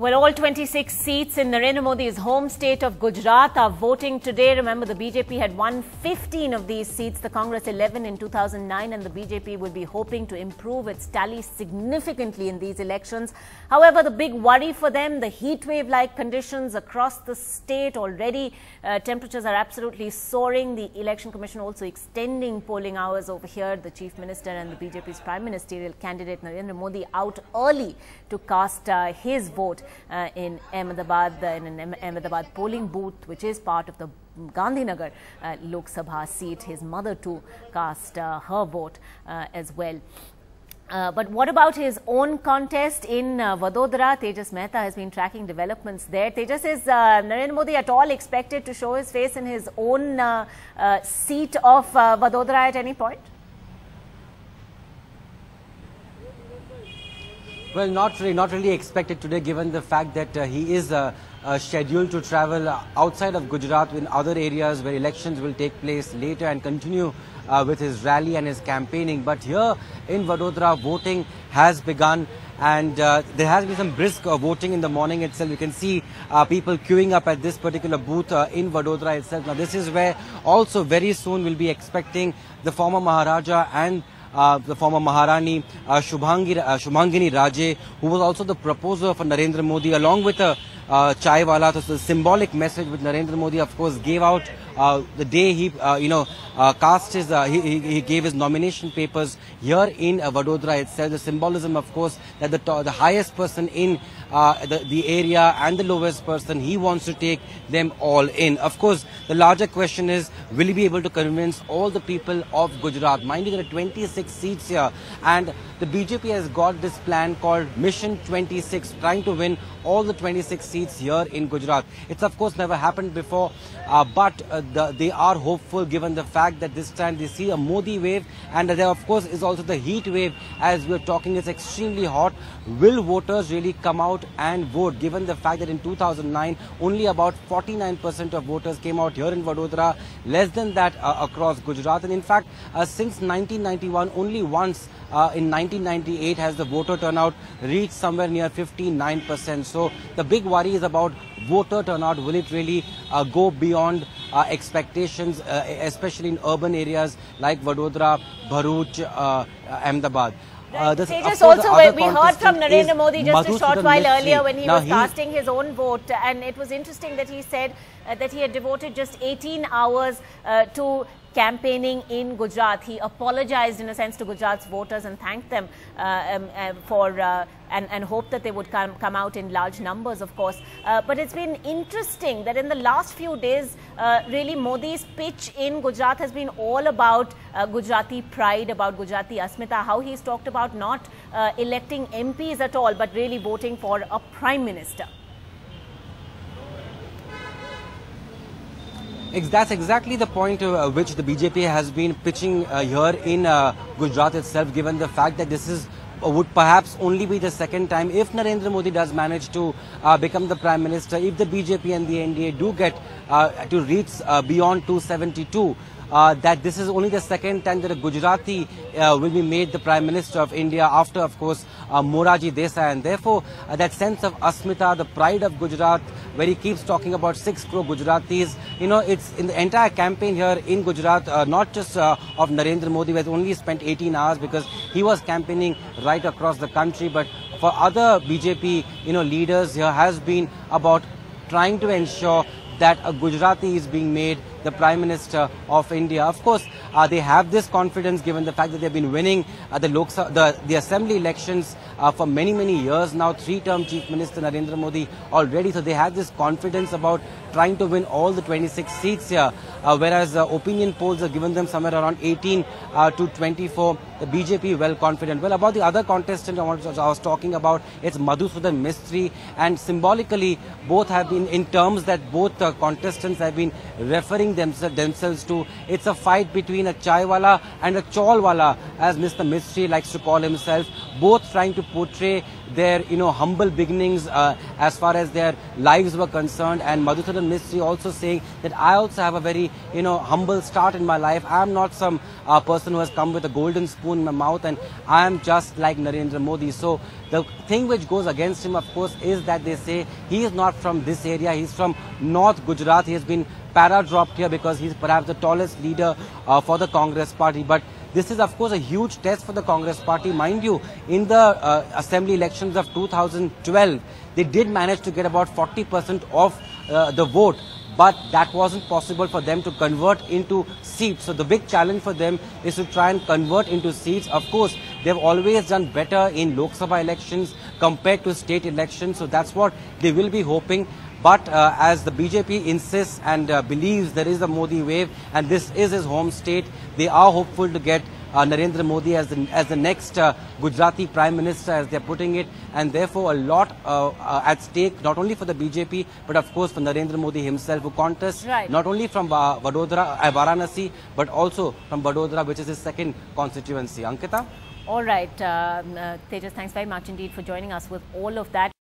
Well, all 26 seats in Narendra Modi's home state of Gujarat are voting today. Remember, the BJP had won 15 of these seats, the Congress 11 in 2009, and the BJP will be hoping to improve its tally significantly in these elections. However, the big worry for them, the heat wave-like conditions across the state already. Temperatures are absolutely soaring. The Election Commission also extending polling hours over here. The Chief Minister and the BJP's Prime Ministerial candidate Narendra Modi out early to cast his vote in Ahmedabad, in an Ahmedabad polling booth, which is part of the Gandhinagar Lok Sabha seat. His mother too cast her vote as well. But what about his own contest in Vadodara? Tejas Mehta has been tracking developments there. Tejas, is Narendra Modi at all expected to show his face in his own seat of Vadodara at any point? Well, not really expected today, given the fact that he is scheduled to travel outside of Gujarat in other areas where elections will take place later and continue with his rally and his campaigning. But here in Vadodara, voting has begun, and there has been some brisk voting in the morning itself. You can see people queuing up at this particular booth in Vadodara itself. Now, this is where also very soon we'll be expecting the former Maharaja and the former Maharani Shubhangini Raje, who was also the proposer for Narendra Modi, along with a chai wala. So the symbolic message which Narendra Modi, of course, gave out the day he cast his he gave his nomination papers here in Vadodara itself. The symbolism, of course, that the highest person in the area and the lowest person, he wants to take them all in. Of course, the larger question is, will he be able to convince all the people of Gujarat? Mind you, there are 26 seats here, and the BJP has got this plan called Mission 26, trying to win all the 26 seats here in Gujarat. It's of course never happened before, but they are hopeful, given the fact that this time they see a Modi wave, and there of course is also the heat wave. As we are talking, it's extremely hot. Will voters really come out and vote, given the fact that in 2009 only about 49% of voters came out here in Vadodara, less than that across Gujarat, and in fact since 1991 only once in 1998 has the voter turnout reached somewhere near 59%. So the big worry is about voter turnout. Will it really go beyond expectations, especially in urban areas like Vadodara, Bharuch, Ahmedabad? Tejas, also we heard from Narendra Modi just a short while earlier when he was casting his own vote, and it was interesting that he said that he had devoted just 18 hours to campaigning in Gujarat. He apologized in a sense to Gujarat's voters and thanked them and hoped that they would come out in large numbers, of course. But it's been interesting that in the last few days, really Modi's pitch in Gujarat has been all about Gujarati pride, about Gujarati Asmita, how he's talked about not electing MPs at all, but really voting for a Prime Minister. That's exactly the point which the BJP has been pitching here in Gujarat itself, given the fact that this is would perhaps only be the second time, if Narendra Modi does manage to become the Prime Minister, if the BJP and the NDA do get to reach beyond 272, that this is only the second time that a Gujarati will be made the Prime Minister of India after, of course, Morarji Desai. And therefore, that sense of Asmita, the pride of Gujarat, where he keeps talking about 6 crore Gujaratis, it's in the entire campaign here in Gujarat, not just of Narendra Modi, who has only spent 18 hours because he was campaigning right across the country, but for other BJP, leaders here has been about trying to ensure that a Gujarati is being made the Prime Minister of India. Of course, they have this confidence given the fact that they've been winning the assembly elections for many years now. 3-term Chief Minister Narendra Modi already. So they have this confidence about trying to win all the 26 seats here, whereas opinion polls have given them somewhere around 18 to 24. The BJP well confident. Well, about the other contestant I was talking about, it's Madhusudan Mistry, and symbolically both have been, in terms that both contestants have been referring link themselves to. It's a fight between a chaiwala and a chaulwala, as Mr. Mistry likes to call himself, both trying to portray their humble beginnings as far as their lives were concerned, and Madhusudan Mistry also saying that I also have a very humble start in my life. I am not some person who has come with a golden spoon in my mouth, and I am just like Narendra Modi. So the thing which goes against him, of course, is that they say he is not from this area. He's from North Gujarat. He has been para-dropped here because he's perhaps the tallest leader for the Congress party. But this is, of course, a huge test for the Congress party. Mind you, in the assembly elections of 2012, they did manage to get about 40% of the vote. But that wasn't possible for them to convert into seats. So the big challenge for them is to try and convert into seats. Of course, they've always done better in Lok Sabha elections compared to state elections. So that's what they will be hoping. But as the BJP insists and believes there is a Modi wave and this is his home state, they are hopeful to get Narendra Modi as the next Gujarati Prime Minister, as they're putting it, and therefore a lot at stake, not only for the BJP, but of course for Narendra Modi himself, who contests not only from Varanasi, but also from Vadodara, which is his second constituency. Ankita? All right, Tejas, thanks very much indeed for joining us with all of that.